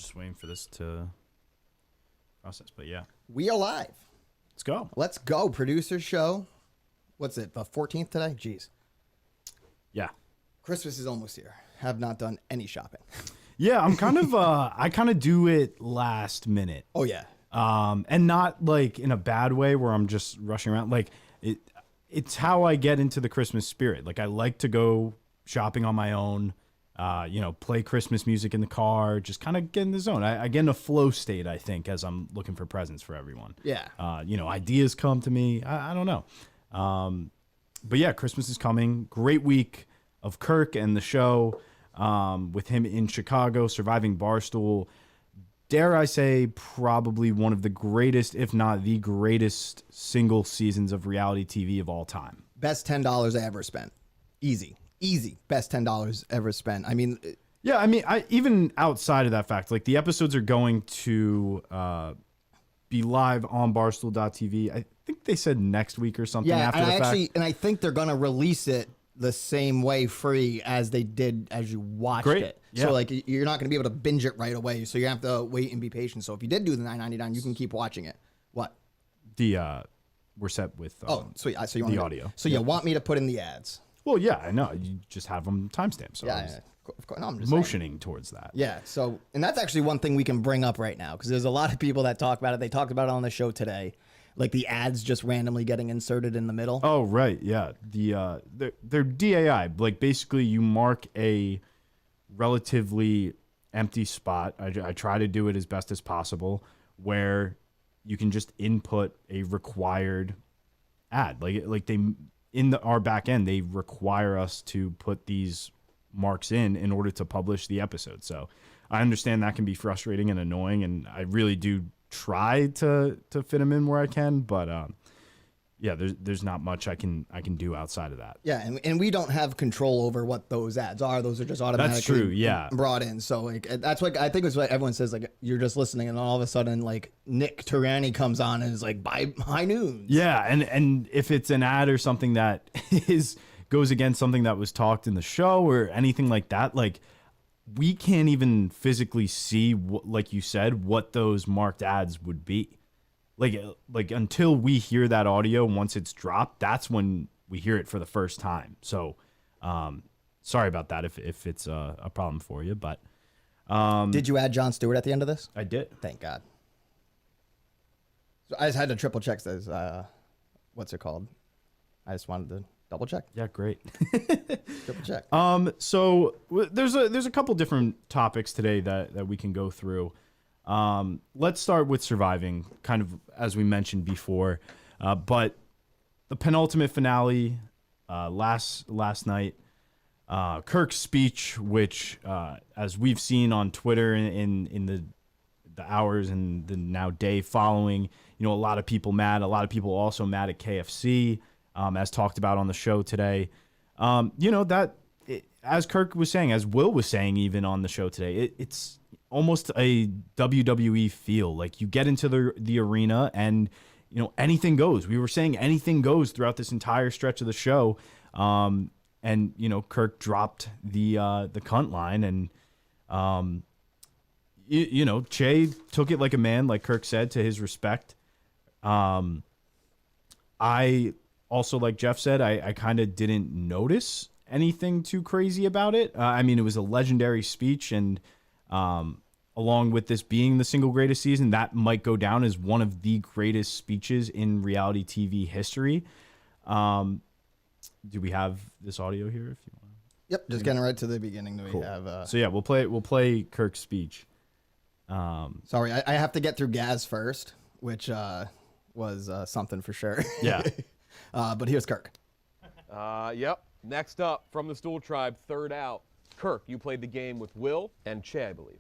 just waiting for this to process, but yeah. We are live. Let's go. Let's go. Producer show. What's it, the 14th today? Jeez. Yeah. Christmas is almost here. Have not done any shopping. Yeah, I'm kind of, I kind of do it last minute. Oh, yeah. And not like in a bad way where I'm just rushing around. Like it's how I get into the Christmas spirit. Like I like to go shopping on my own, play Christmas music in the car, just kind of get in the zone. I get in a flow state, I think, as I'm looking for presents for everyone. Yeah. Ideas come to me. I don't know. But yeah, Christmas is coming. Great week of Kirk and the show, with him in Chicago, surviving Barstool. Dare I say, probably one of the greatest, if not the greatest, single seasons of reality TV of all time. Best $10 I ever spent. Easy. Best $10 ever spent. I mean, yeah, I mean, even outside of that fact, like the episodes are going to be live on Barstool.tv. I think they said next week or something. yeah, after the fact. and I think they're gonna release it the same way free as they did as you watched it. Yeah. So like you're not gonna be able to binge it right away. So you have to wait and be patient. So if you did do the $9.99, you can keep watching it. What? We're set with Sweet. So you want the me to, audio. So you want me to put in the ads? Well, yeah, I know. You just have them timestamped. So Yeah. Of course. No, I'm just motioning towards that. Yeah. So, and that's actually one thing we can bring up right now because there's a lot of people that talk about it. They talked about it on the show today, like the ads just randomly getting inserted in the middle. Oh, right. Yeah. They're DAI. Like basically you mark a relatively empty spot. I try to do it as best as possible where you can just input a required ad. Like they in our back end, they require us to put these marks in order to publish the episode. So I understand that can be frustrating and annoying, and I really do try to fit them in where I can, but yeah, there's not much I can do outside of that. Yeah, and we don't have control over what those ads are. Those are just automatically That's true, yeah. brought in. So like that's what I think is what everyone says. Like you're just listening, and all of a sudden, like Nick Turani comes on and is like, "By high noon." Yeah, and if it's an ad or something that goes against something that was talked in the show or anything like that, like we can't even physically see, like you said, what those marked ads would be. Like until we hear that audio, once it's dropped, that's when we hear it for the first time. So sorry about that if it's a problem for you, but Did you add Jon Stewart at the end of this? I did. Thank God. So I just had to triple check this. What's it called? I just wanted to double check. Yeah, great. Triple check. So there's a couple different topics today that we can go through. Let's start with surviving, kind of as we mentioned before. But the penultimate finale last night, Kirk's speech, which as we've seen on Twitter in the hours and the now day following, a lot of people mad. A lot of people also mad at KFC, as talked about on the show today. As Kirk was saying, as Will was saying even on the show today, it's almost a WWE feel. Like you get into the arena and anything goes. We were saying anything goes throughout this entire stretch of the show. And Kirk dropped the cunt line, and Che took it like a man, like Kirk said, to his respect. I also, like Jeff said, I kind of didn't notice anything too crazy about it. It was a legendary speech, and along with this being the single greatest season, that might go down as one of the greatest speeches in reality TV history. Do we have this audio here? If you want. Yep, just getting right to the beginning. We Cool. have. So yeah, we'll play Kirk's speech. Sorry, I have to get through Gaz first, which was something for sure. Yeah. But here's Kirk. Yep. Next up, from the Stool Tribe, third out. Kirk, you played the game with Will and Che, I believe.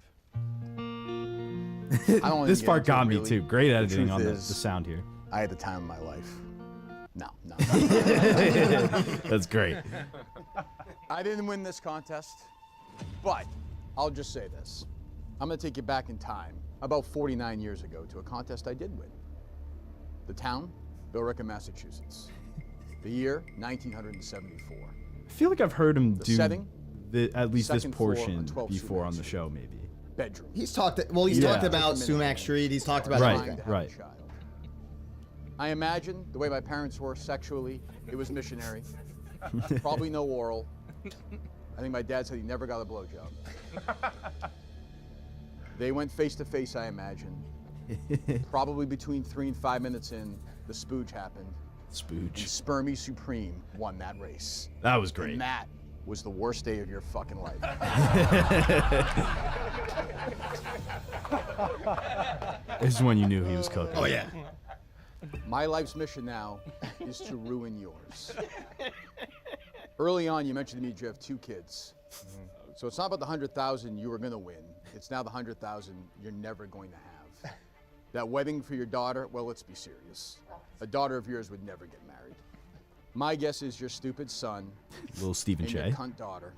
This part got me really. too. Great editing truth on the is, sound here. I had the time of my life. No. That's great. I didn't win this contest, but I'll just say this. I'm going to take you back in time, about 49 years ago, to a contest I did win. The town, Billerica, Massachusetts. The year, 1974. I feel like I've heard him do setting, at least this second floor, portion 12 before on the suites. show, maybe. bedroom. He's talked about Sumac Street. He's talked about Right. everything. To have a child. I imagine the way my parents were sexually, it was missionary. Probably no oral. I think my dad said he never got a blowjob. They went face to face, I imagine. Probably between 3 and 5 minutes in, the spooge happened. And Spooge. Spermy Supreme won that race. That was great. And that was the worst day of your fucking life. This is when you knew he was cooking. Oh yeah. My life's mission now is to ruin yours. Early on, you mentioned to me you have 2 kids. So it's not about the 100,000 you were going to win. It's now the 100,000 you're never going to have. That wedding for your daughter, well, let's be serious. A daughter of yours would never get married. My guess is your stupid son Little Stephen and your Che. cunt daughter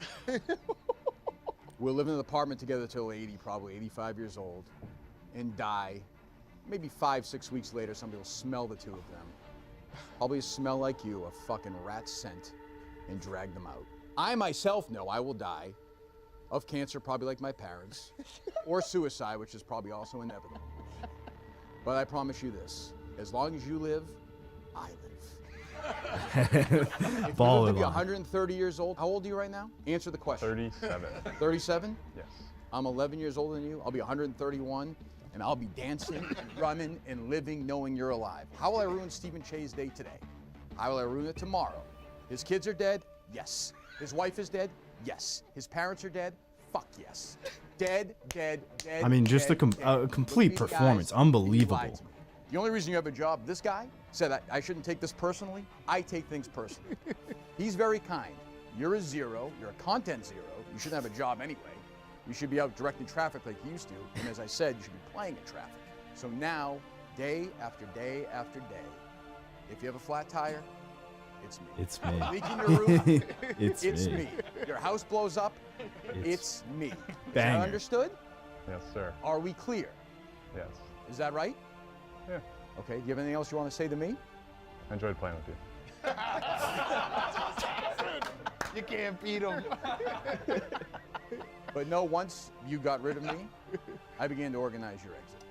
will live in an apartment together till 80, probably 85 years old, and die. Maybe 5-6 weeks later, somebody will smell the 2 of them. Probably smell like you, a fucking rat scent, and drag them out. I myself know I will die of cancer, probably like my parents, or suicide, which is probably also inevitable. But I promise you this, as long as you live, I live. If you live to be 130 years old, how old are you right now? Answer the question. 37. 37? Yes. I'm 11 years older than you. I'll be 131, and I'll be dancing and running and living knowing you're alive. How will I ruin Stephen Che's day today? How will I ruin it tomorrow? His kids are dead? Yes. His wife is dead? Yes. His parents are dead? Fuck yes. Dead, dead, dead. I mean, just dead, a dead. complete Look at these performance. guys, and you Unbelievable. lied to me. The only reason you have a job, this guy said I shouldn't take this personally. I take things personally. He's very kind. You're a 0. You're a content 0. You shouldn't have a job anyway. You should be out directing traffic like you used to. And as I said, you should be playing in traffic. So now, day after day after day, if you have a flat tire, it's me. It's me. Leak in your roof, It's it's me. me. Your house blows up, it's me. Is Banger. that understood? Yes, sir. Are we clear? Yes. Is that right? Yeah. Okay, do you have anything else you want to say to me? I enjoyed playing with you. You can't beat him. But no, once you got rid of me, I began to organize your exit.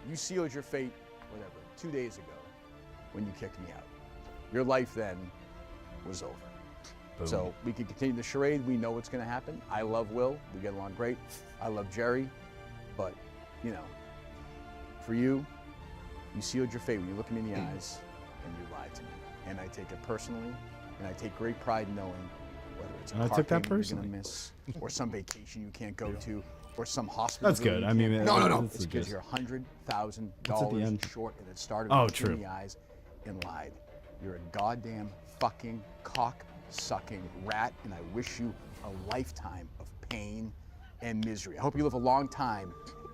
You sealed your fate, whatever, 2 days ago when you kicked me out. Your life then was over. Boom. So we can continue the charade. We know what's going to happen. I love Will. We get along great. I love Jerry. But, you know, for you, you sealed your fate when you look me in the eyes and you lied to me. And I take it personally, and I take great pride knowing whether it's a And I car took that payment you're personally. gonna miss, or some vacation you can't go to, or some hospital. That's bill good. you I mean, can't No, pay. no, no. that's It's because legit. you're $100,000 That's at the end. short, and it started Oh, with you in true. the eyes and lied. You're a goddamn fucking cock-sucking rat, and I wish you a lifetime of pain and misery. I hope you live a long time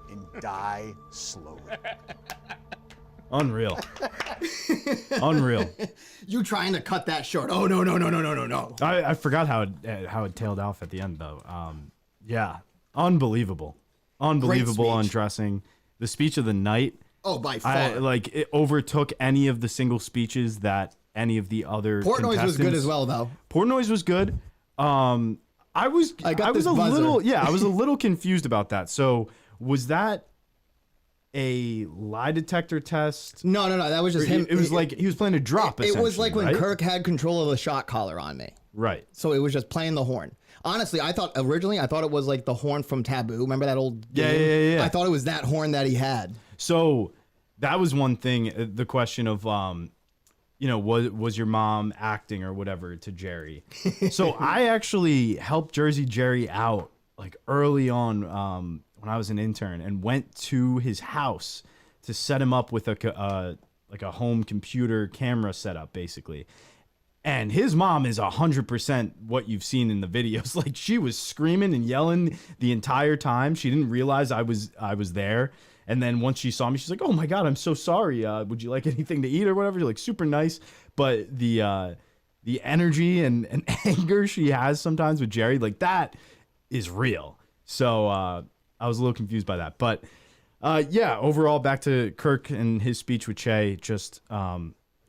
and die slowly. Unreal. Unreal. You trying to cut that short? Oh no no no no no no no. I forgot how it tailed off at the end though. Yeah, unbelievable, unbelievable speech. undressing. The speech of the night. Oh, by far. It overtook any of the single speeches that any of the other. Portnoy's was good contestants- as well, though. Portnoy's was good. I was got was this a buzzer. little I was a little confused about that. So was that a lie detector test? No, that was just him. It was like he was playing a drop. It was like when right? Kirk had control of the shot collar on me. Right. So it was just playing the horn. Honestly, I thought it was like the horn from Taboo. Remember that old Yeah, game? yeah. I thought it was that horn that he had. So that was one thing. The question of, was your mom acting or whatever to Jerry? So I actually helped Jersey Jerry out like early on when I was an intern and went to his house to set him up with a home computer camera setup basically. And his mom is 100% what you've seen in the videos. Like she was screaming and yelling the entire time. She didn't realize I was there. And then once she saw me, she's like, "Oh my God, I'm so sorry. Would you like anything to eat or whatever?" You're like super nice. But the energy and anger she has sometimes with Jerry, like that is real. So I was a little confused by that. But overall, back to Kirk and his speech with Che, just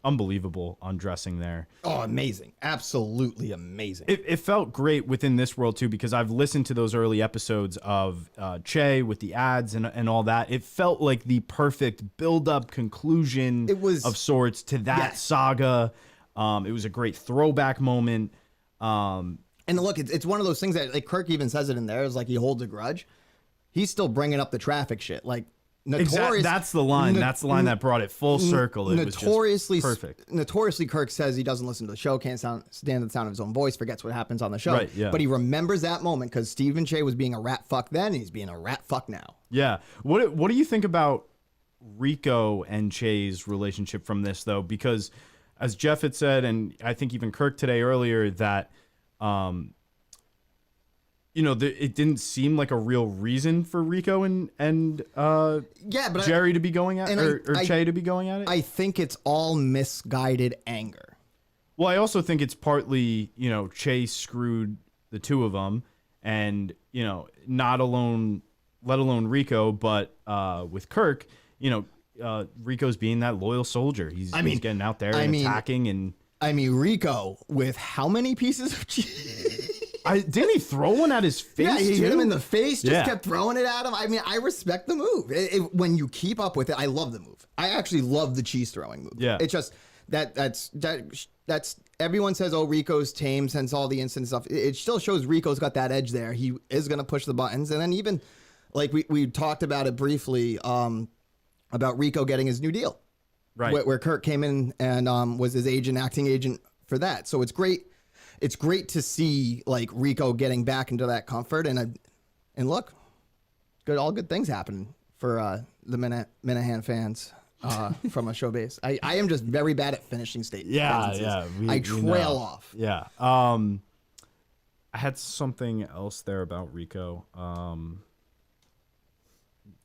unbelievable undressing there. Oh, amazing. Absolutely amazing. It felt great within this world too, because I've listened to those early episodes of Che with the ads and all that. It felt like the perfect build-up conclusion of sorts to that saga. It was a great throwback moment. And look, it's one of those things that, like, Kirk even says it in there, is like he holds a grudge. He's still bringing up the traffic shit. Like, notorious. That's the line. That's the line that brought it full circle. It notoriously was just perfect. Notoriously, Kirk says he doesn't listen to the show, can't stand the sound of his own voice, forgets what happens on the show. Right, yeah. But he remembers that moment because Stephen Che was being a rat fuck then, and he's being a rat fuck now. Yeah. What do you think about Rico and Che's relationship from this, though? Because as Jeff had said, and I think even Kirk today earlier, that it didn't seem like a real reason for Rico and Jerry to be going at or Che to be going at it. I think it's all misguided anger. Well, I also think it's partly, Che screwed the two of them, and not alone, let alone Rico, but with Kirk, Rico's being that loyal soldier. He's getting out there and attacking, and Rico with how many pieces of cheese? Didn't he throw one at his face? Yeah, he too? hit him in the face. Just kept throwing it at him. I respect the move. When you keep up with it, I love the move. I actually love the cheese throwing move. Yeah, it's just that's everyone says, oh, Rico's tame since all the instant stuff. It still shows Rico's got that edge there. He is gonna push the buttons, and then even like we talked about it briefly about Rico getting his new deal, right? Where Kirk came in and was his acting agent for that. So it's great. It's great to see like Rico getting back into that comfort, and look, all good things happen for the Minahan fans from a show base. I am just very bad at finishing statements. Yeah. I trail off. Yeah. I had something else there about Rico.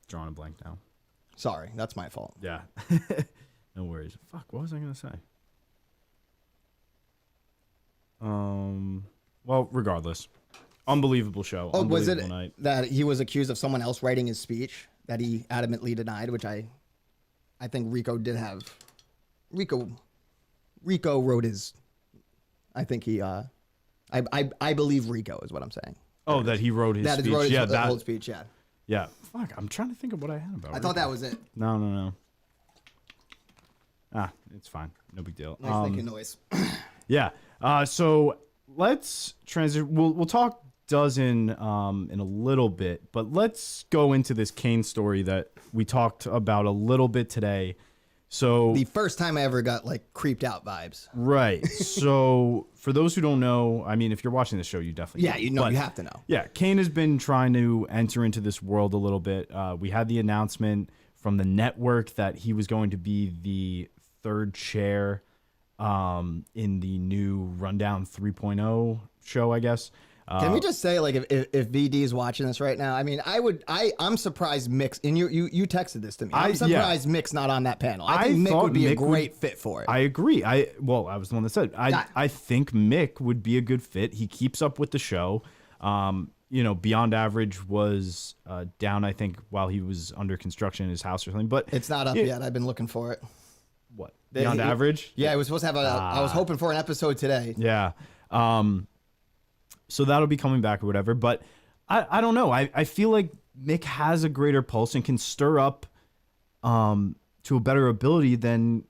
Drawing a blank now. Sorry, that's my fault. Yeah. No worries. Fuck, what was I gonna say? Well, regardless, unbelievable show. Oh, was it night. That he was accused of someone else writing his speech that he adamantly denied, which I think Rico did have. Rico wrote his. I think he. I believe Rico is what I'm saying. Oh, that he wrote his speech. Wrote his that whole speech. Yeah. Yeah. Fuck, I'm trying to think of what I had about. I thought that was it. No. It's fine. No big deal. Nice thinking noise. Yeah. So let's transition. We'll talk Dozen in a little bit, but let's go into this Kane story that we talked about a little bit today. So the first time I ever got like creeped out vibes. Right. So for those who don't know, if you're watching this show, you definitely know. You have to know. Yeah, Kane has been trying to enter into this world a little bit. We had the announcement from the network that he was going to be the third chair in the new Rundown 3.0 show, I guess. Can we just say, like, if VD is watching this right now, I'm surprised Mick's, and you texted this to me. I'm surprised Mick's not on that panel. I think Mick would be a great fit for it. I agree. I was the one that said, I think Mick would be a good fit. He keeps up with the show. Beyond Average was down, I think, while he was under construction in his house or something. But it's not up yet. I've been looking for it. What? Beyond Average? Yeah, it was supposed to have I was hoping for an episode today. Yeah. So that'll be coming back or whatever. But I don't know. I feel like Mick has a greater pulse and can stir up to a better ability than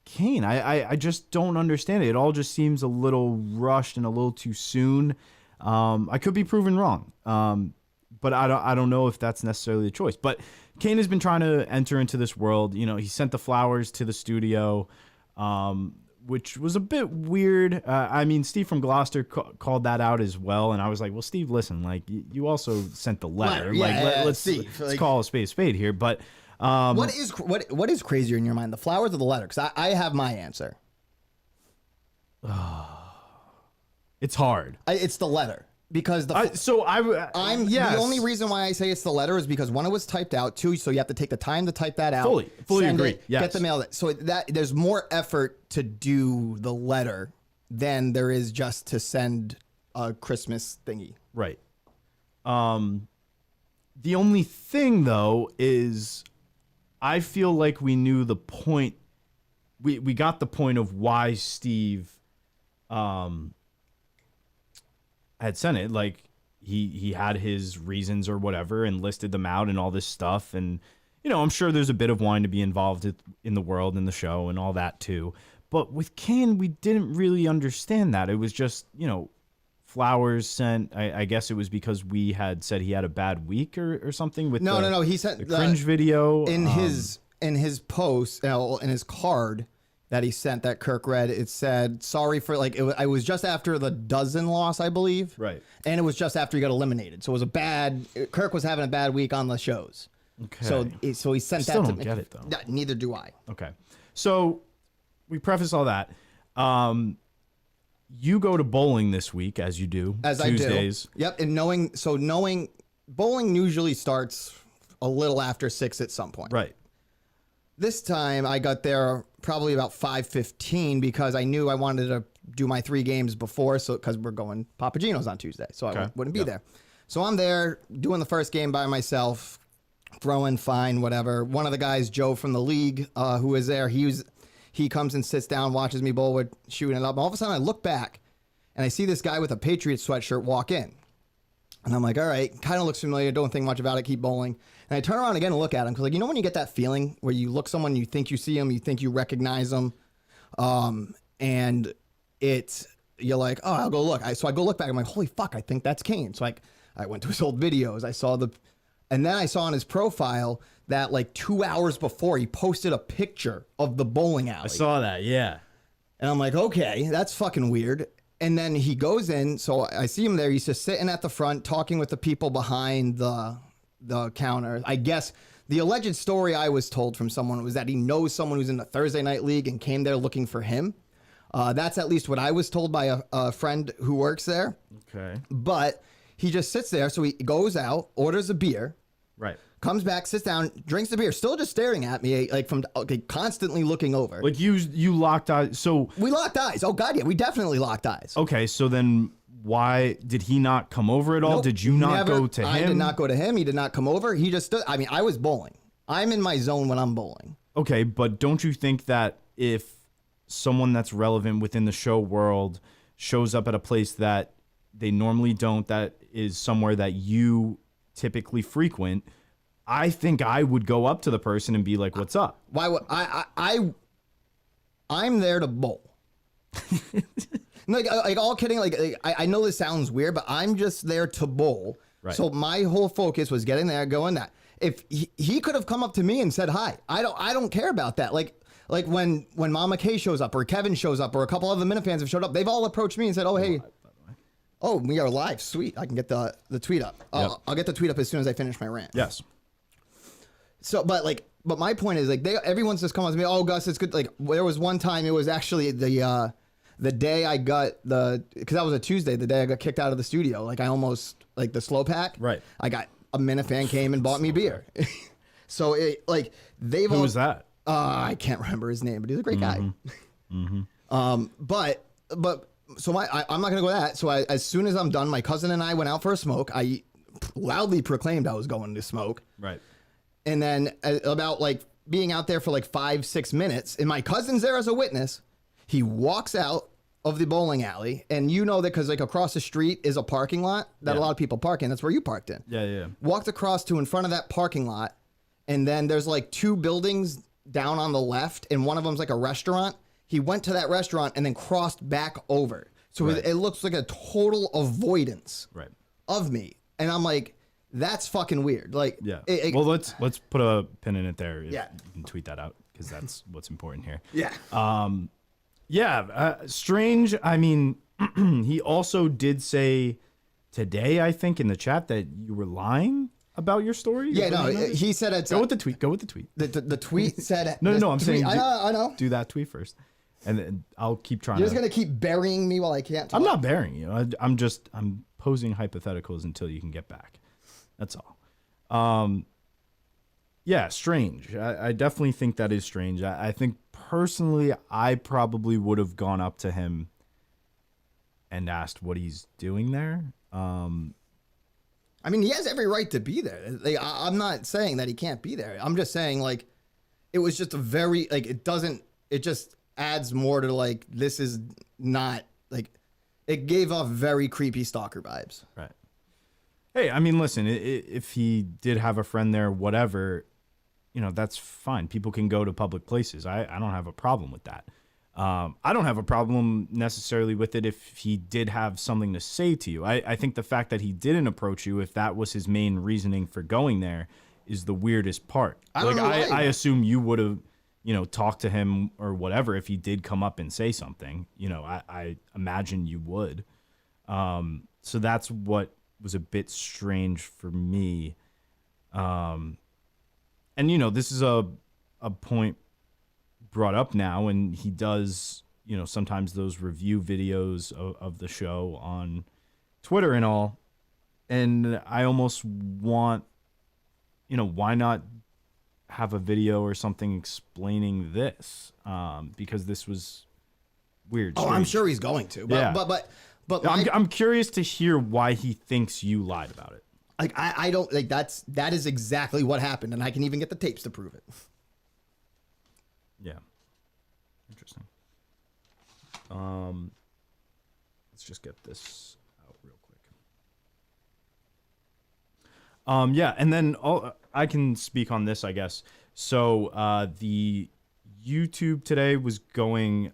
Kane. I just don't understand it. It all just seems a little rushed and a little too soon. I could be proven wrong. But I don't know if that's necessarily the choice. But Kane has been trying to enter into this world. He sent the flowers to the studio, which was a bit weird. Steve from Gloucester called that out as well, and I was like, "Well, Steve, listen, like you also sent the letter. Let's call a spade here." But what is crazier in your mind, the flowers or the letter? Because I have my answer. It's hard. It's the letter. Because the only reason why I say it's the letter is because one, it was typed out, two, so you have to take the time to type that out. Fully agree. Yes. Get the mail. So there's more effort to do the letter than there is just to send a Christmas thingy. Right. The only thing though is I feel like we knew the point we got the point of why Steve had sent it. Like he had his reasons or whatever and listed them out and all this stuff. And, you know, I'm sure there's a bit of wine to be involved in the world and the show and all that too. But with Kane, we didn't really understand that. It was just, you know, flowers sent. I guess it was because we had said he had a bad week or something with no. He sent the cringe video in his post, in his card that he sent that Kirk read. It said sorry for I was just after the dozen loss, I believe. Right. And it was just after he got eliminated. So it was Kirk was having a bad week on the shows. Okay. So he sent Still that don't to me. get it though. Yeah, neither do I. Okay. So we preface all that. You go to bowling this week, as you do. As Tuesdays. I do. Yep. And knowing bowling usually starts a little after 6 at some point. Right. This time I got there probably about 5:15 because I knew I wanted to do my 3 games before. So because we're going Papagino's on Tuesday, so I wouldn't be there. So I'm there doing the first game by myself, throwing fine, whatever. One of the guys, Joe from the league, who was there, he comes and sits down, watches me bowl, we're shooting it up. And all of a sudden I look back and I see this guy with a Patriots sweatshirt walk in. And I'm like, all right, kind of looks familiar. Don't think much about it. Keep bowling. And I turn around again and look at him. Because, you know when you get that feeling where you look someone, you think you see him, you think you recognize them. And you're like, oh, I'll go look. So I go look back. I'm like, holy fuck, I think that's Kane. So I went to his old videos. And then I saw on his profile that 2 hours before he posted a picture of the bowling alley. I saw that, yeah. And I'm like, okay, that's fucking weird. And then he goes in, so I see him there. He's just sitting at the front, talking with the people behind the counter. I guess the alleged story I was told from someone was that he knows someone who's in the Thursday night league and came there looking for him. That's at least what I was told by a friend who works there. Okay. But he just sits there. So he goes out, orders a beer. Right. Comes back, sits down, drinks the beer, still just staring at me, constantly looking over. Like you locked eyes. So we locked eyes. Oh God, yeah, we definitely locked eyes. okay, so then why did he not come over at all? Nope, Did you not go to him? I did not go to him. He did not come over. He just stood. I mean, I was bowling. I'm in my zone when I'm bowling. Okay, but don't you think that if someone that's relevant within the show world shows up at a place that they normally don't, that is somewhere that you typically frequent, I think I would go up to the person and be like, "What's up?" Why would I'm there to bowl. like all kidding. I know this sounds weird, but I'm just there to bowl. Right. So my whole focus was getting there, going that. If he could have come up to me and said hi, I don't care about that. Like when Mama K shows up or Kevin shows up or a couple other Minifans have showed up, they've all approached me and said, "Oh hey." Oh, we are live. Sweet. I can get the tweet up. Yep. I'll get the tweet up as soon as I finish my rant. Yes. So, but my point is everyone's just coming up to me. Oh, Gus, it's good. There was one time it was actually the day I got because that was a Tuesday, the day I got kicked out of the studio. I almost the slow pack. Right. I got a Minifan came and bought me beer. So they've Who was that? I can't remember his name, but he's a great guy. But so I'm not gonna go that. So as soon as I'm done, my cousin and I went out for a smoke. I loudly proclaimed I was going to smoke. Right. And then about being out there for 5-6 minutes, and my cousin's there as a witness. He walks out of the bowling alley, and you know that because across the street is a parking lot that a lot of people park in. That's where you parked in. Yeah. Walked across to in front of that parking lot, and then there's 2 buildings down on the left, and one of them's a restaurant. He went to that restaurant and then crossed back over. So Right. it looks like a total avoidance Right. of me. And I'm like, that's fucking weird. Yeah. Well, let's put a pin in it there. Yeah. You can tweet that out because that's what's important here. yeah. Yeah. Strange. I mean, he also did say today, I think, in the chat that you were lying about your story. Yeah, Is no, that what you noticed? he said it's Go with the tweet. Go with the tweet. the tweet said No. I'm saying. I know. Do that tweet first, and then I'll keep trying. You're just gonna keep burying me while I can't talk. I'm not burying you. I'm posing hypotheticals until you can get back. That's all. Yeah, strange. I definitely think that is strange. I think personally, I probably would have gone up to him and asked what he's doing there. I mean, he has every right to be there. I'm not saying that he can't be there. I'm just saying it was just a very it it just adds more to like, this is not like, it gave off very creepy stalker vibes. Right. Hey, I mean, listen, if he did have a friend there, whatever, you know, that's fine. People can go to public places. I don't have a problem with that. I don't have a problem necessarily with it if he did have something to say to you. I think the fact that he didn't approach you, if that was his main reasoning for going there, is the weirdest part. I assume you would have, you know, talked to him or whatever if he did come up and say something. You know, I imagine you would. So that's what was a bit strange for me. And, you know, this is a point brought up now, and he does, you know, sometimes those review videos of the show on Twitter and all. And I almost want, you know, why not have a video or something explaining this? Because this was weird. Oh, I'm sure he's going to. But, Yeah. but I'm curious to hear why he thinks you lied about it. like, I don't like that is exactly what happened. And I can even get the tapes to prove it. Yeah. Interesting. Let's just get this out real quick. Yeah, and then I can speak on this, I guess. So the YouTube today was going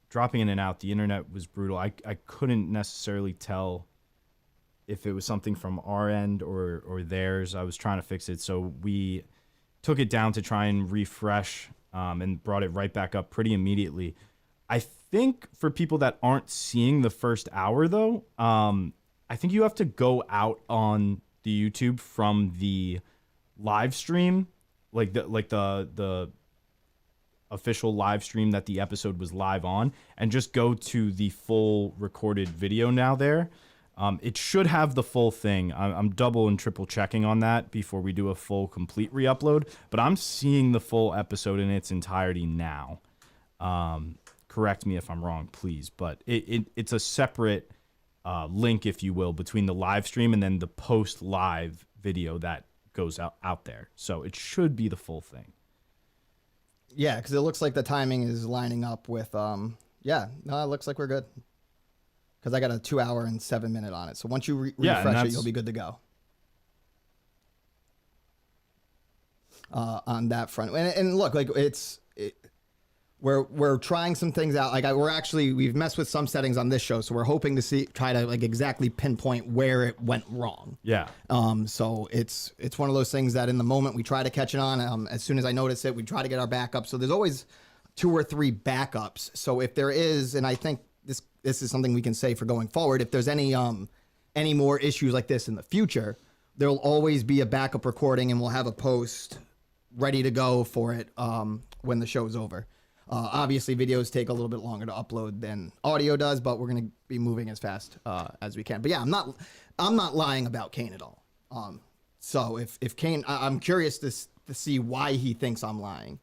dropping in and out. The internet was brutal. I couldn't necessarily tell if it was something from our end or theirs. I was trying to fix it, so we took it down to try and refresh and brought it right back up pretty immediately. I think for people that aren't seeing the first hour, though, I think you have to go out on the YouTube from the live stream, like the official live stream that the episode was live on, and just go to the full recorded video now there. It should have the full thing. I'm double and triple checking on that before we do a full complete re-upload, but I'm seeing the full episode in its entirety now. Correct me if I'm wrong, please, but it's a separate link, if you will, between the live stream and then the post-live video that goes out there. So it should be the full thing. Yeah, because it looks like the timing is lining up with, it looks like we're good. Because I got a 2 hour and 7 minute on it. So once you refresh it, you'll be good to go. On that front. And look, like we're trying some things out. Like we've messed with some settings on this show. So we're hoping to try to like exactly pinpoint where it went wrong. Yeah. So it's one of those things that in the moment we try to catch it on. As soon as I notice it, we try to get our backup. So there's always 2 or 3 backups. So if there is, and I think this is something we can say for going forward, if there's any more issues like this in the future, there'll always be a backup recording and we'll have a post ready to go for it when the show's over. Obviously videos take a little bit longer to upload than audio does, but we're going to be moving as fast as we can. But yeah, I'm not lying about Kane at all. So if Kane, I'm curious to see why he thinks I'm lying,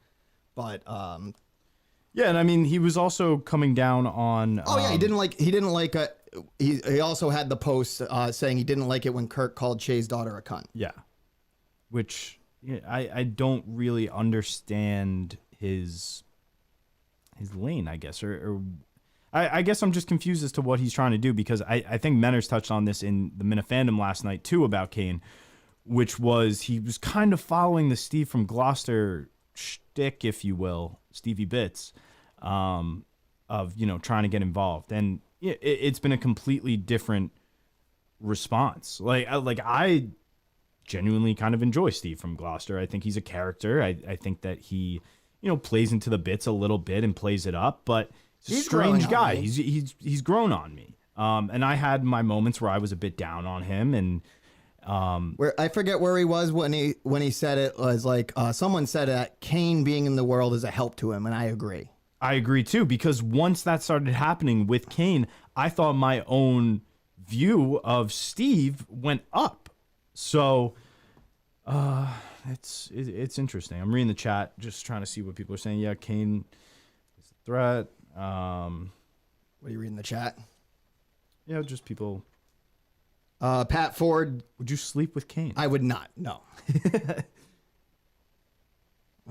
but yeah, and I mean, he was also coming down on. Oh yeah, he didn't like. He also had the post saying he didn't like it when Kirk called Shay's daughter a cunt. Yeah, which I don't really understand his lane, I guess, or I guess I'm just confused as to what he's trying to do, because I think Menners touched on this in the Minifandom last night too about Kane, which was he was kind of following the Steve from Gloucester shtick, if you will, Stevie Bits, of, you know, trying to get involved. And it's been a completely different response. Like I genuinely kind of enjoy Steve from Gloucester. I think he's a character. I think that he, you know, plays into the bits a little bit and plays it up, but he's a strange guy. He's grown on me. And I had my moments where I was a bit down on him, and where I forget where he was when he said it was like someone said that Kane being in the world is a help to him, and I agree. I agree too, because once that started happening with Kane, I thought my own view of Steve went up. So it's interesting. I'm reading the chat, just trying to see what people are saying. Yeah, Kane is a threat. What are you reading the chat? Yeah, just people. Pat Ford. Would you sleep with Kane? I would not. No.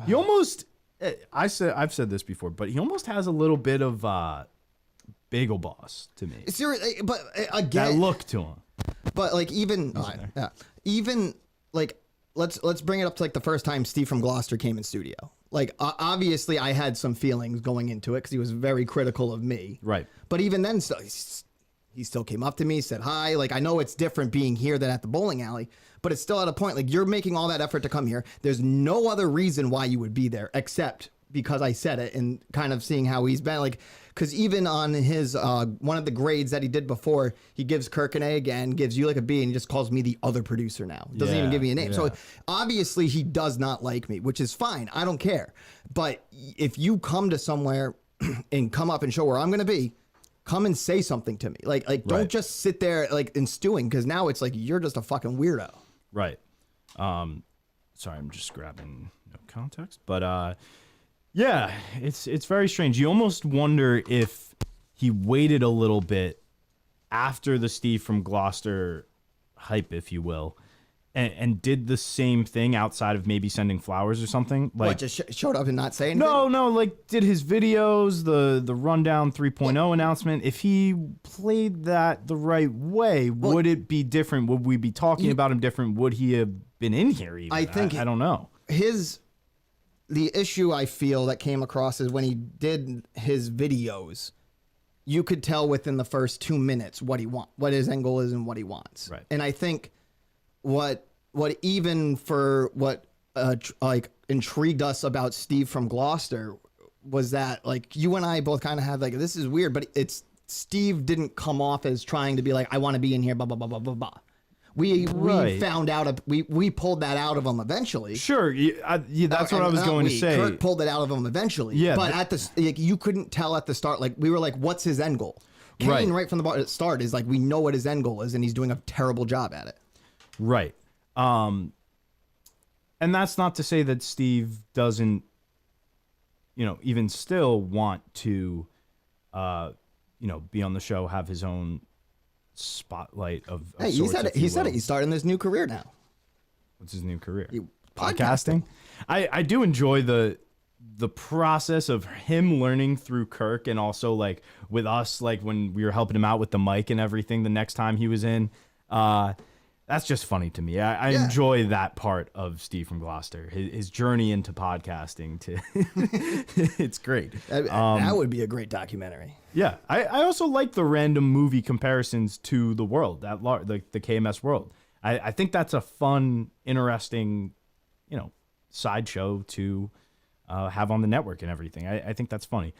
You almost, I've said this before, but he almost has a little bit of Bagel Boss to me. Seriously, but That again, look to him. but like even even like let's bring it up to like the first time Steve from Gloucester came in studio. Like obviously I had some feelings going into it because he was very critical of me. Right. But even then, he still came up to me, said hi. Like I know it's different being here than at the bowling alley, but it's still at a point like you're making all that effort to come here. There's no other reason why you would be there except because I said it and kind of seeing how he's been like. Because even on his one of the grades that he did before, he gives Kirk an A again, gives you like a B, and he just calls me the other producer now. Doesn't even give me a name. So obviously he does not like me, which is fine. I don't care. But if you come to somewhere and come up and show where I'm going to be, come and say something to me. Like don't just sit there like in stewing, because now it's like you're just a fucking weirdo. Right. Sorry, I'm just grabbing no context, but yeah, it's very strange. You almost wonder if he waited a little bit after the Steve from Gloucester hype, if you will, and did the same thing outside of maybe sending flowers or something. Like What, just showed up and not saying no, like did his videos, the Rundown 3.0 announcement. If he played that the right way, would it be different? Would we be talking about him different? Would he have been in here even? I think I don't know. The issue I feel that came across is when he did his videos, you could tell within the first 2 minutes what his end goal is and what he wants. Right. And I think what even for what like intrigued us about Steve from Gloucester was that like you and I both kind of had like, this is weird, but Steve didn't come off as trying to be like, I want to be in here, blah, blah, blah, blah, blah, blah. We found out, we pulled that out of him eventually. Sure, that's what I was going to say. Kirk pulled it out of him eventually. Yeah, but at the like, you couldn't tell at the start. Like we were like, "What's his end goal?" Kane right from the start is like, we know what his end goal is, and he's doing a terrible job at it. Right. And that's not to say that Steve doesn't, even still want to, be on the show, have his own spotlight of Hey, he said it. He's starting this new career now. What's his new career? Podcasting. I do enjoy the process of him learning through Kirk, and also like with us, like when we were helping him out with the mic and everything the next time he was in. That's just funny to me. I enjoy that part of Steve from Gloucester, his journey into podcasting. It's great. That would be a great documentary. Yeah, I also like the random movie comparisons to the world, the KMS world. I think that's a fun, interesting, sideshow to have on the network and everything. I think that's funny.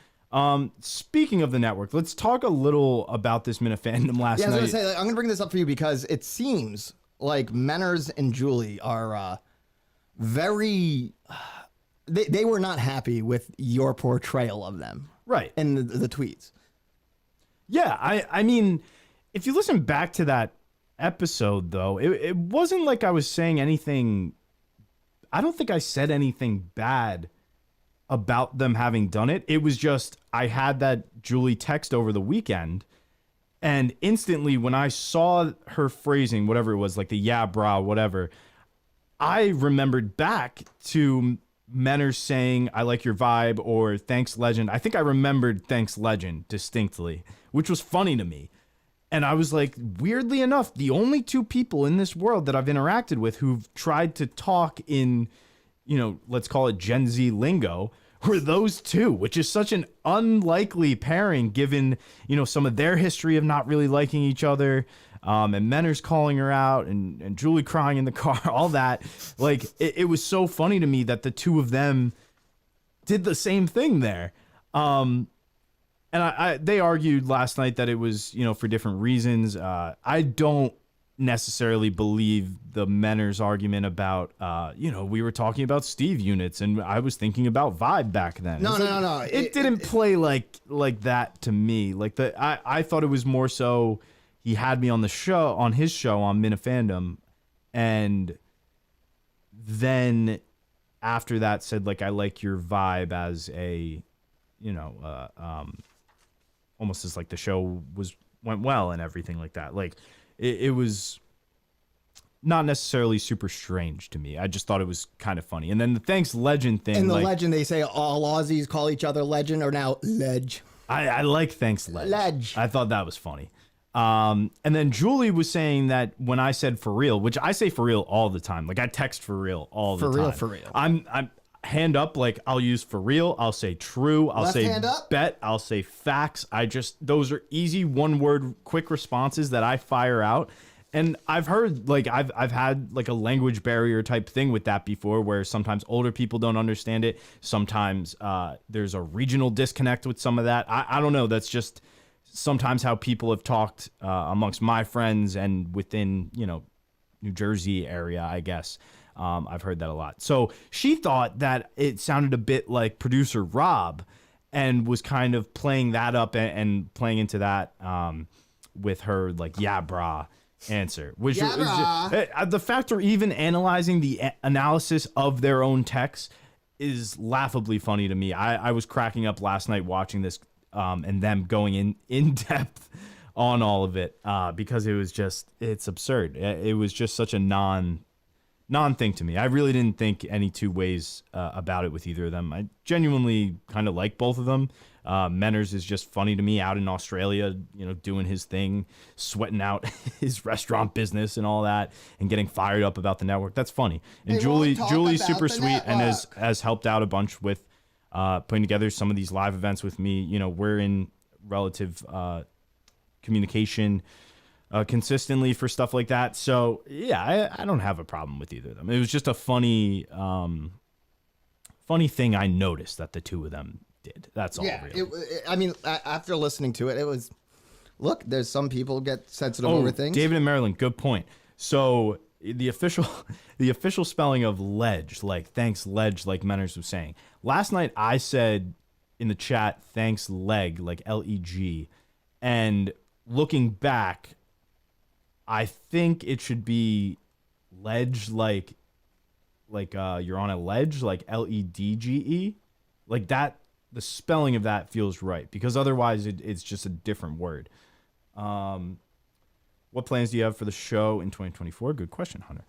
Speaking of the network, let's talk a little about this Minute Fandom last night. I was gonna say, I'm gonna bring this up for you because it seems like Menners and Julie are very. They were not happy with your portrayal of them, right? And the tweets. Yeah, I mean, if you listen back to that episode, though, it wasn't like I was saying anything. I don't think I said anything bad about them having done it. It was just I had that Julie text over the weekend, and instantly when I saw her phrasing, whatever it was, like the yeah, brah, whatever, I remembered back to Menners saying, I like your vibe, or thanks, legend. I think I remembered thanks, legend, distinctly, which was funny to me. And I was like, weirdly enough, the only two people in this world that I've interacted with who've tried to talk in, let's call it Gen Z lingo, were those two, which is such an unlikely pairing given, some of their history of not really liking each other. And Menners calling her out and Julie crying in the car, all that. Like, it was so funny to me that the two of them did the same thing there. And they argued last night that it was, for different reasons. I don't necessarily believe the Menners argument about, we were talking about Steve units and I was thinking about vibe back then. No. It didn't play like that to me. Like I thought it was more so he had me on his show on Minute Fandom, and then after that said like, I like your vibe as a, almost as like the show went well and everything like that. Like it was not necessarily super strange to me. I just thought it was kind of funny. And then the thanks legend thing. In the like, legend, they say all Aussies call each other legend or now ledge. I like thanks ledge. Ledge. I thought that was funny. And then Julie was saying that when I said for real, which I say for real all the time, like I text for real all the time. For real. I'm hand up, like I'll use for real. I'll say true. I'll Left say hand up? bet. I'll say facts. Those are easy one word quick responses that I fire out. And I've heard, like, I've had like a language barrier type thing with that before, where sometimes older people don't understand it. Sometimes there's a regional disconnect with some of that. I don't know. That's just sometimes how people have talked amongst my friends and within, New Jersey area, I guess. I've heard that a lot. So she thought that it sounded a bit like producer Rob and was kind of playing that up and playing into that with her, like, yeah, brah answer, which Yeah, brah. the fact they're even analyzing the analysis of their own text is laughably funny to me. I was cracking up last night watching this and them going in depth on all of it because it's absurd. It was just such a non thing to me. I really didn't think any two ways about it with either of them. I genuinely kind of like both of them. Menners is just funny to me out in Australia, doing his thing, sweating out his restaurant business and all that, and getting fired up about the network. That's funny. And They won't talk Julie's about super the sweet and network. has helped out a bunch with putting together some of these live events with me. We're in relative communication consistently for stuff like that. So yeah, I don't have a problem with either of them. It was just a funny thing I noticed that the two of them did. That's all. Yeah, really. after listening to it, it was, look, there's some people get sensitive over things. David and Marilyn, good point. So the official spelling of ledge, like thanks ledge, like Menners was saying. Last night I said in the chat thanks leg, like LEG, and looking back, I think it should be ledge, like you're on a ledge, like LEDGE, like that. The spelling of that feels right, because otherwise it's just a different word. What plans do you have for the show in 2024? Good question, Hunter.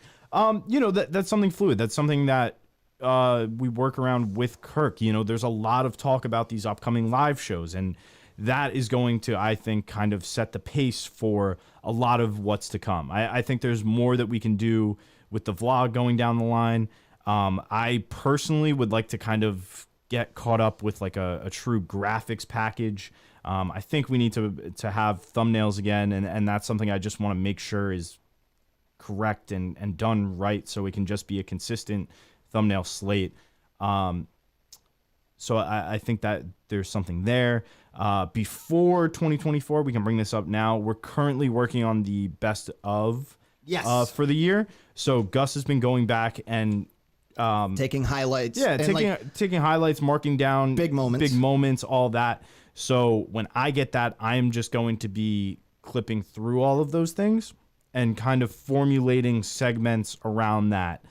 That's something fluid. That's something that we work around with Kirk. There's a lot of talk about these upcoming live shows, and that is going to, I think, kind of set the pace for a lot of what's to come. I think there's more that we can do with the vlog going down the line. I personally would like to kind of get caught up with like a true graphics package. I think we need to have thumbnails again, and that's something I just want to make sure is correct and done right, so it can just be a consistent thumbnail slate. So I think that there's something there. Before 2024, we can bring this up now. We're currently working on the best of for the year. So Gus has been going back and taking highlights. Yeah, and taking highlights, marking down big moments, all that. So when I get that, I'm just going to be clipping through all of those things and kind of formulating segments around that.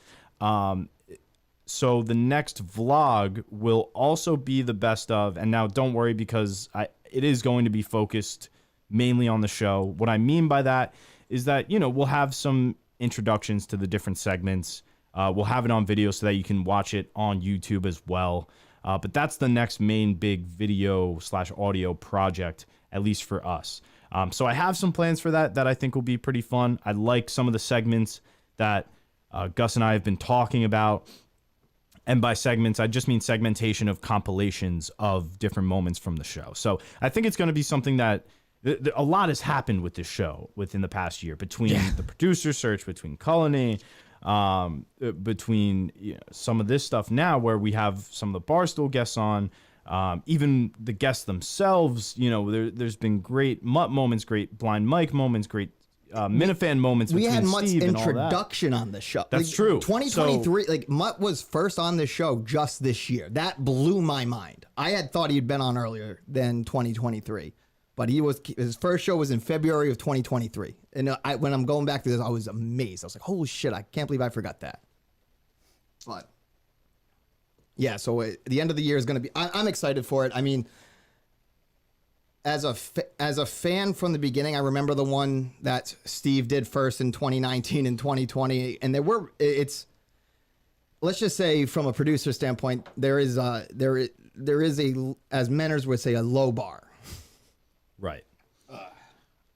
So the next vlog will also be the best of. And now don't worry, because it is going to be focused mainly on the show. What I mean by that is that, we'll have some introductions to the different segments. We'll have it on video so that you can watch it on YouTube as well. But that's the next main big video/audio project, at least for us. So I have some plans for that I think will be pretty fun. I like some of the segments that Gus and I have been talking about. And by segments, I just mean segmentation of compilations of different moments from the show. So I think it's going to be something that a lot has happened with this show within the past year, between the producer search, between Colony, between some of this stuff now where we have some of the Barstool guests on, even the guests themselves. There's been great Mutt moments, great Blind Mike moments, great Minifan moments. We between had Mutt's Steve and all that. introduction on the show. That's true. 2023, Mutt was first on the show just this year. That blew my mind. I had thought he'd been on earlier than 2023. But his first show was in February of 2023. And when I'm going back to this, I was amazed. I was like, holy shit, I can't believe I forgot that. But yeah, so the end of the year is going to be, I'm excited for it. I mean, as a fan from the beginning, I remember the one that Steve did first in 2019 and 2020, and let's just say from a producer standpoint, there is a, as Menners would say, a low bar. Right.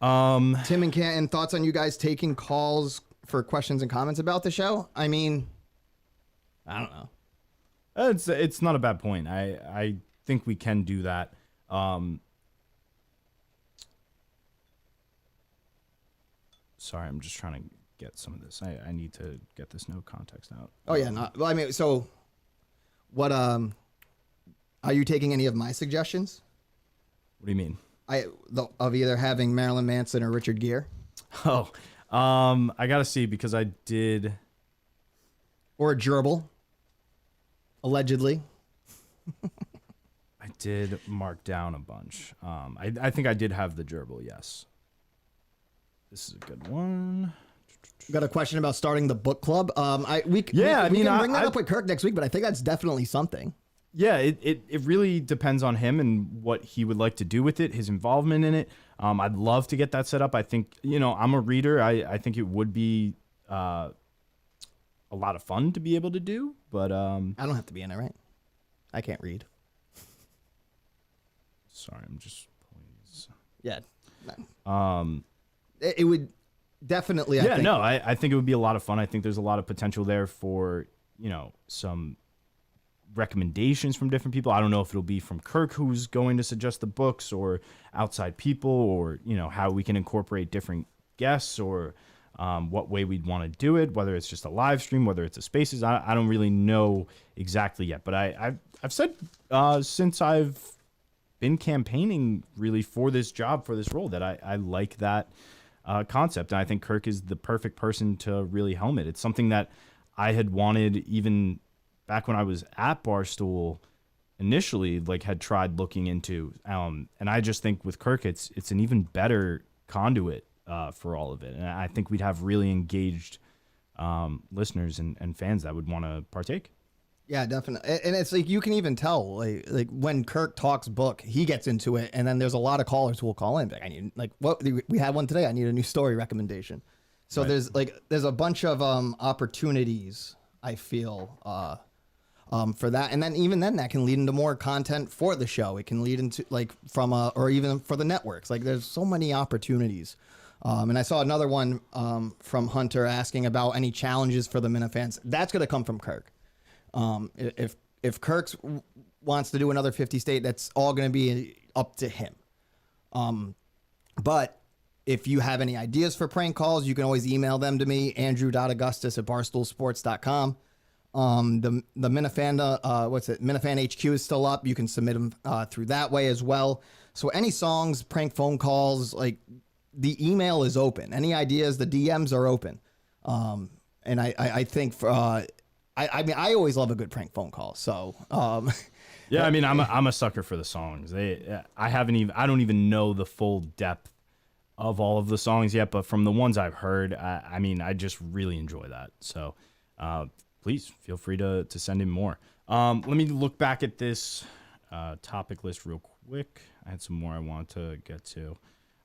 Tim and Canton, thoughts on you guys taking calls for questions and comments about the show? I mean, I don't know. It's not a bad point. I think we can do that. Sorry, I'm just trying to get some of this. I need to get this no context out. Oh yeah, well, I mean, so what? Are you taking any of my suggestions? What do you mean? Of either having Marilyn Manson or Richard Gere? Oh, I gotta see because I did. Or a gerbil, allegedly. I did mark down a bunch. I think I did have the gerbil. Yes. This is a good one. Got a question about starting the book club. We can bring that up with Kirk next week, but I think that's definitely something. Yeah, it really depends on him and what he would like to do with it, his involvement in it. I'd love to get that set up. I think, I'm a reader. I think it would be a lot of fun to be able to do, but I don't have to be in it, right? I can't read. Sorry, I'm just please. Yeah. It would definitely. I think it would be a lot of fun. I think there's a lot of potential there for some recommendations from different people. I don't know if it'll be from Kirk, who's going to suggest the books, or outside people, or how we can incorporate different guests, or what way we'd want to do it, whether it's just a live stream, whether it's a Spaces. I don't really know exactly yet, but I've said since I've been campaigning really for this job, for this role, that I like that concept, and I think Kirk is the perfect person to really helm it. It's something that I had wanted even back when I was at Barstool initially, had tried looking into, and I just think with Kirk, it's an even better conduit for all of it, and I think we'd have really engaged listeners and fans that would want to partake. Yeah, definitely. And it's you can even tell like when Kirk talks book, he gets into it, and then there's a lot of callers who will call in. I need what we had one today. I need a new story recommendation. So right. there's a bunch of opportunities, I feel, for that, and then even then that can lead into more content for the show. It can lead into or even for the networks. There's so many opportunities. And I saw another one from Hunter asking about any challenges for the Minifans. That's going to come from Kirk. If Kirk wants to do another 50 state, that's all going to be up to him. But if you have any ideas for prank calls, you can always email them to me, andrew.augustus@barstoolsports.com. The Minifanda, Minifan HQ is still up. You can submit them through that way as well. So any songs, prank phone calls, the email is open. Any ideas, the DMs are open. And I think I always love a good prank phone call. So, yeah, I mean, I'm a sucker for the songs. I don't even know the full depth of all of the songs yet, but from the ones I've heard, I just really enjoy that. So, please feel free to send in more. Let me look back at this topic list real quick. I had some more I wanted to get to.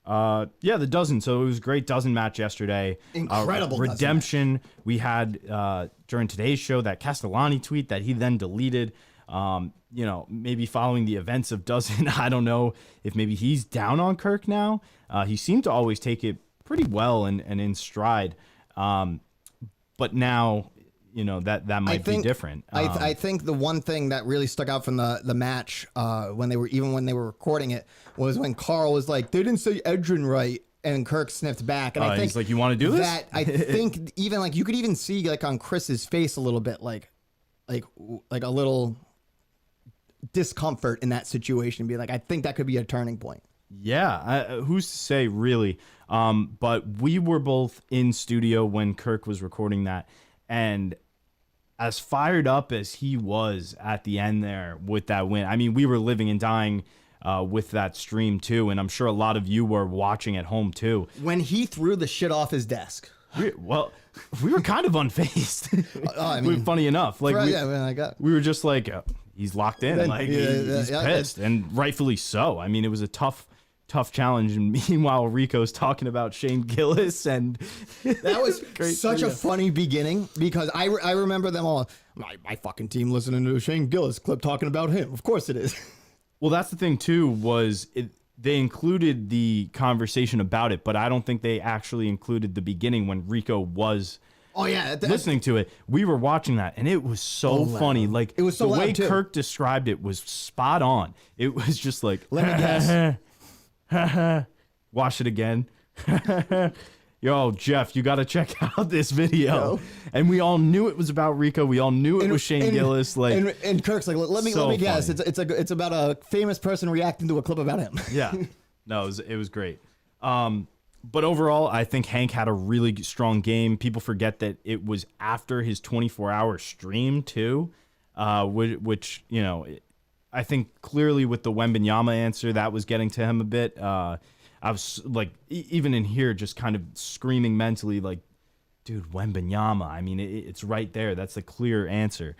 The dozen. So it was a great dozen match yesterday. Incredible redemption. We had during today's show that Castellani tweet that he then deleted. Maybe following the events of dozen, I don't know if maybe he's down on Kirk now. He seemed to always take it pretty well and in stride. But now, that might be different. I think the one thing that really stuck out from the match when they were recording it was when Carl was like, they didn't say Edrin right, and Kirk sniffed back, and I think he's like, you want to do this? That I think even you could even see on Chris's face a little bit like a little discomfort in that situation, be I think that could be a turning point. Yeah, who's to say really? But we were both in studio when Kirk was recording that, and as fired up as he was at the end there with that win, I mean, we were living and dying with that stream too, and I'm sure a lot of you were watching at home too. When he threw the shit off his desk. We were kind of unfazed. Funny enough, we were just like, he's locked in, he's pissed, and rightfully so. I mean, it was a tough tough challenge. And meanwhile, Rico's talking about Shane Gillis, and That was Great such video. a funny beginning because I remember them all. My fucking team listening to a Shane Gillis clip talking about him. Of course it is. well, that's the thing too. They included the conversation about it, but I don't think they actually included the beginning when Rico was. Oh yeah, Listening to it, we were watching that, and it was so loud. funny. Like It was so the way loud, too. Kirk described it was spot on. It was just like, Let me guess. watch it again. Yo, Jeff, you got to check out this video. Yo. And we all knew it was about Rico. We all knew it was Shane Gillis. Like, and Kirk's like, let me so guess. funny. It's about a famous person reacting to a clip about him. yeah, no, it was great. But overall, I think Hank had a really strong game. People forget that it was after his 24-hour stream too, which I think clearly with the Wembanyama answer that was getting to him a bit. I was like, even in here, just kind of screaming mentally, like, dude, Wembanyama. I mean, it's right there. That's the clear answer.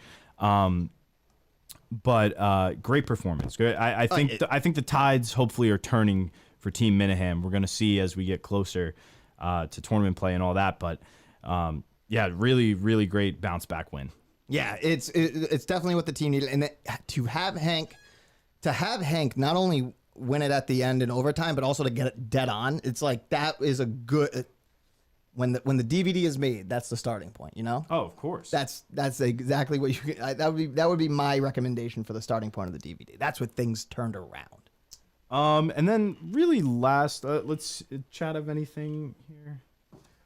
But great performance. I think I think the tides hopefully are turning for Team Minahan. We're going to see as we get closer to tournament play and all that. But yeah, really, really great bounce back win. Yeah, it's definitely what the team needed, and to have Hank not only win it at the end in overtime, but also to get it dead on. It's like that is a good when the DVD is made. That's the starting point, you know. Oh, of course. That's exactly what that would be my recommendation for the starting point of the DVD. That's what things turned around. And then really last, let's chat of anything here.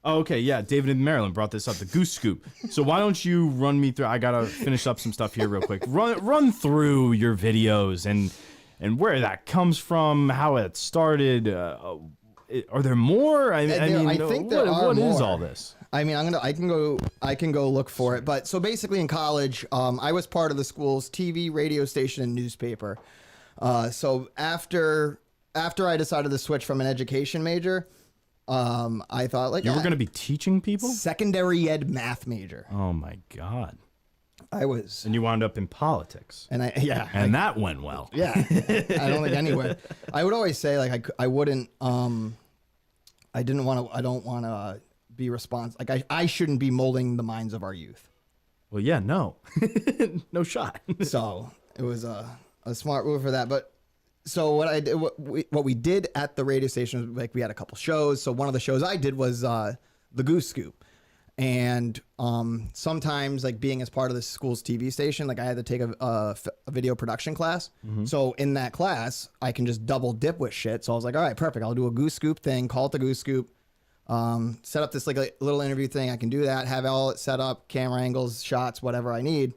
Oh, okay, yeah, David in Maryland brought this up, the Goose Scoop. So why don't you run me through? I gotta finish up some stuff here real quick. Run through your videos and where that comes from, how it started. Are there more? I think there are What is more. all this? I mean, I can go look for it. But so basically, in college, I was part of the school's TV, radio station, and newspaper. So after I decided to switch from an education major, I thought like You were going to be teaching people? secondary ed math major. Oh my God. I was, And you wound up in politics. and That went well. yeah, I don't think anywhere. I would always say like I wouldn't I don't want to be responsible. Like I shouldn't be molding the minds of our youth. Well, yeah, no. No shot. So it was a smart move for that. But so what we did at the radio station was like we had a couple shows. So one of the shows I did was the Goose Scoop, and sometimes like being as part of the school's TV station, like I had to take a video production class. So in that class, I can just double dip with shit. So I was like, all right, perfect. I'll do a Goose Scoop thing. Call it the Goose Scoop. Set up this like a little interview thing. I can do that. Have all it set up, camera angles, shots, whatever I need.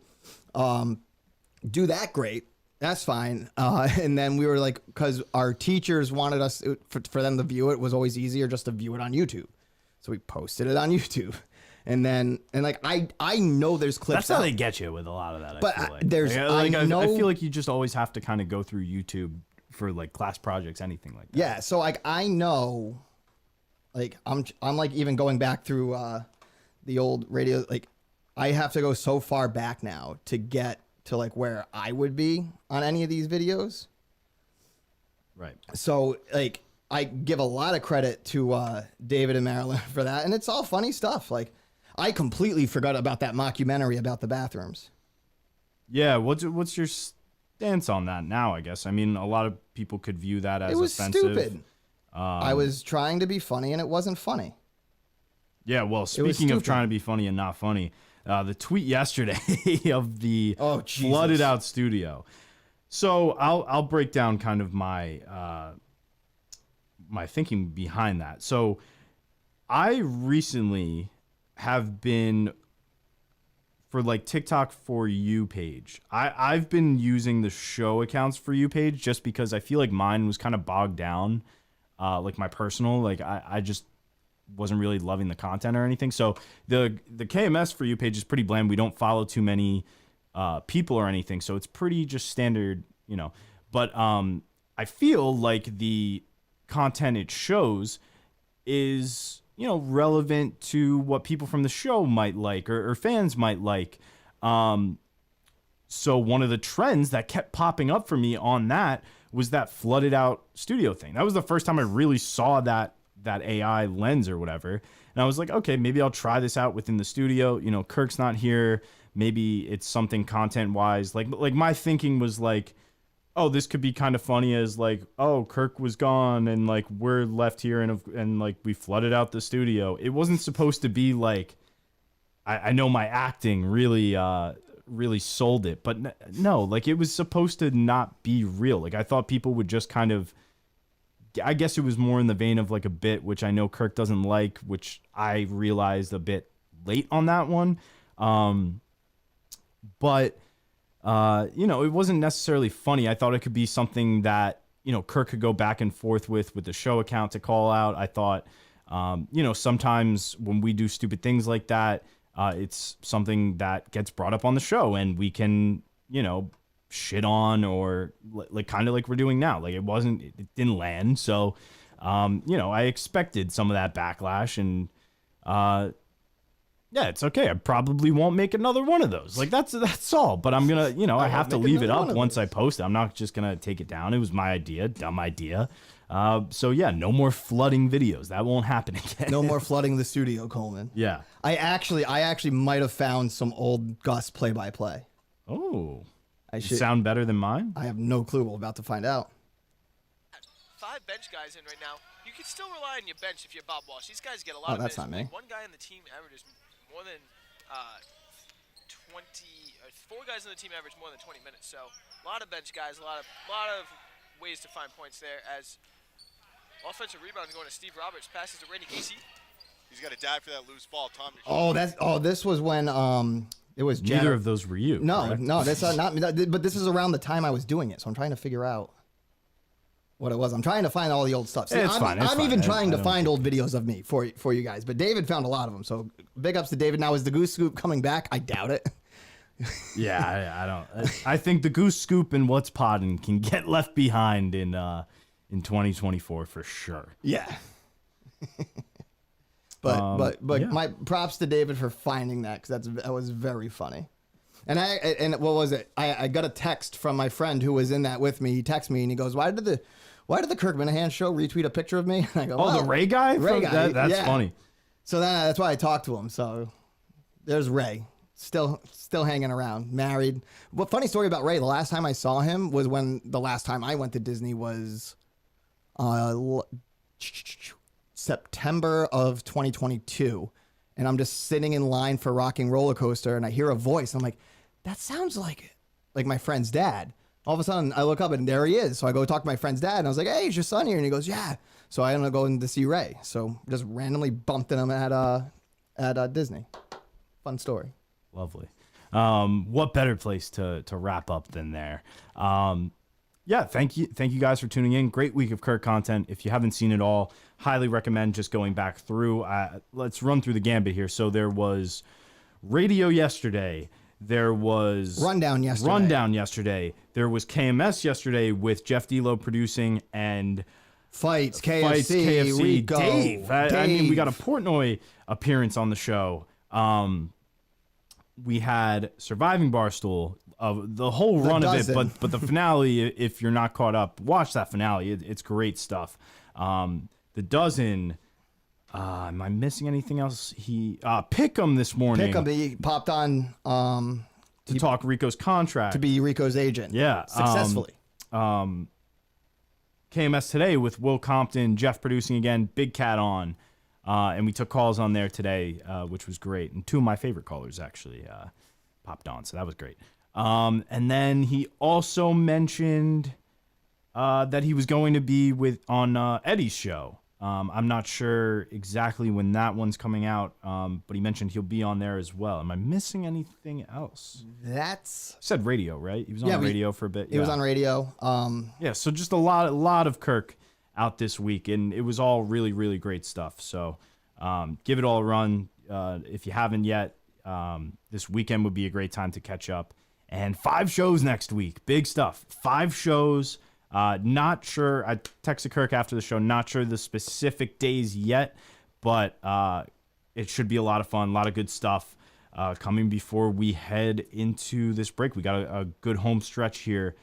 Do that great. That's fine. And then we were like, because our teachers wanted us for them to view it, was always easier just to view it on YouTube. So we posted it on YouTube. And like I know there's clips. That's how out. they get you with a lot of that. But I feel like. there's- I know- I feel like you just always have to kind of go through YouTube for like class projects, anything like that. Yeah, so like I know, like I'm like even going back through the old radio. Like I have to go so far back now to get to like where I would be on any of these videos. Right. So like I give a lot of credit to David and Marilyn for that, and it's all funny stuff. Like I completely forgot about that mockumentary about the bathrooms. Yeah. What's your stance on that now? I guess. I mean, a lot of people could view that as It was offensive. stupid. I was trying to be funny, and it wasn't funny. Yeah. Well, was speaking of stupid. trying to be funny and not funny, the tweet yesterday of the Oh, Jesus. flooded out studio. So I'll break down kind of my my thinking behind that. So I recently have been for like TikTok For You page. I've been using the show accounts For You page just because I feel like mine was kind of bogged down, like my personal. Like I just wasn't really loving the content or anything. So the KMS For You page is pretty bland. We don't follow too many people or anything, so it's pretty just standard, you know. But I feel like the content it shows is, you know, relevant to what people from the show might like or fans might like. So one of the trends that kept popping up for me on that was that flooded out studio thing. That was the first time I really saw that AI lens or whatever. And I was like, okay, maybe I'll try this out within the studio. You know, Kirk's not here. Maybe it's something content wise. Like my thinking was like, oh, this could be kind of funny as like, oh, Kirk was gone and like we're left here and like we flooded out the studio. It wasn't supposed to be like, I know my acting really sold it, but no, like it was supposed to not be real. Like I thought people would just kind of, I guess it was more in the vein of like a bit, which I know Kirk doesn't like, which I realized a bit late on that one. But you know, it wasn't necessarily funny. I thought it could be something that, you know, Kirk could go back and forth with the show account to call out. I thought, you know, sometimes when we do stupid things like that, it's something that gets brought up on the show and we can, you know, shit on or like kind of like we're doing now. Like it didn't land. So, you know, I expected some of that backlash and, yeah, it's okay. I probably won't make another one of those. Like that's all. But I'm gonna, you know, I have to leave it up once I post it. I'm not just gonna take it down. It was my idea, dumb idea. So yeah, no more flooding videos. That won't happen again. No more flooding the studio, Coleman. Yeah. I actually might have found some old Gus play-by-play. Oh, I you should sound better than mine. I have no clue. We're about to find out. 5 bench guys in right now. You can still rely on your bench if you're Bob Walsh. These guys get a lot of that's minutes. not me. One guy in the team averages more than 20. 4 guys in the team average more than 20 minutes. So a lot of bench guys, a lot of ways to find points there. As offensive rebound going to Steve Roberts, passes to Randy Casey. He's got to dive for that loose ball. Tom. This was when it was Neither of those were you. No, correct? no, that's not me. But this is around the time I was doing it, so I'm trying to figure out what it was. I'm trying to find all the old stuff. See, It's fine. It's I'm fine. even trying I to don't find old videos of me for you guys. But David found a lot of them, so big ups to David. Now, is the Goose Scoop coming back? I doubt it. Yeah, I don't. I think the Goose Scoop and What's Poddin' can get left behind in 2024 for sure. Yeah. But yeah. my props to David for finding that, because that was very funny. And what was it? I got a text from my friend who was in that with me. He texted me and he goes, "Why did the Kirk Minahan show retweet a picture of me?" And I go, Oh, the Ray guy? Ray guy. That's yeah. funny. So then that's why I talked to him. So there's Ray, still hanging around, married. But funny story about Ray. The last time I saw him was when the last time I went to Disney was September of 2022. And I'm just sitting in line for Rocking Roller Coaster and I hear a voice. I'm like, that sounds like my friend's dad. All of a sudden I look up and there he is. So I go talk to my friend's dad and I was like, "Hey, is your son here?" And he goes, "Yeah." So I ended up going to see Ray. So just randomly bumped into him at Disney. Fun story. Lovely. What better place to wrap up than there? Yeah, thank you guys for tuning in. Great week of Kirk content. If you haven't seen it all, highly recommend just going back through. Let's run through the gambit here. So there was radio yesterday. There was Rundown yesterday. There was KMS yesterday with Jeff D'Lo producing and Fights, KFC, Rico, Dave. I mean, we got a Dave. Portnoy appearance on the show. We had Surviving Barstool, the whole run of it, but the finale, if you're not caught up, watch that finale. It's great stuff. The Dozen. Am I missing anything else? Pick'em this morning. Pick'em, he popped on to talk Rico's contract. to be Rico's agent. Yeah, Successfully. KMS today with Will Compton, Jeff producing again, Big Cat on. And we took calls on there today, which was great. And 2 of my favorite callers actually popped on, so that was great. And then he also mentioned that he was going to be on Eddie's show. I'm not sure exactly when that one's coming out, but he mentioned he'll be on there as well. Am I missing anything else? That's Said radio, right? He was on radio for a bit. He was on radio. Yeah, so just a lot of Kirk out this week, and it was all really, really great stuff. So give it all a run. If you haven't yet, this weekend would be a great time to catch up. And 5 shows next week. Big stuff. 5 shows. Not sure. I texted Kirk after the show. Not sure the specific days yet, but it should be a lot of fun. A lot of good stuff coming before we head into this break. We got a good home stretch here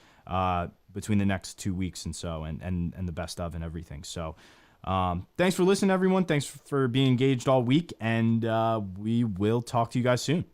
between the next 2 weeks and so, and the best of and everything. So thanks for listening, everyone. Thanks for being engaged all week, and we will talk to you guys soon.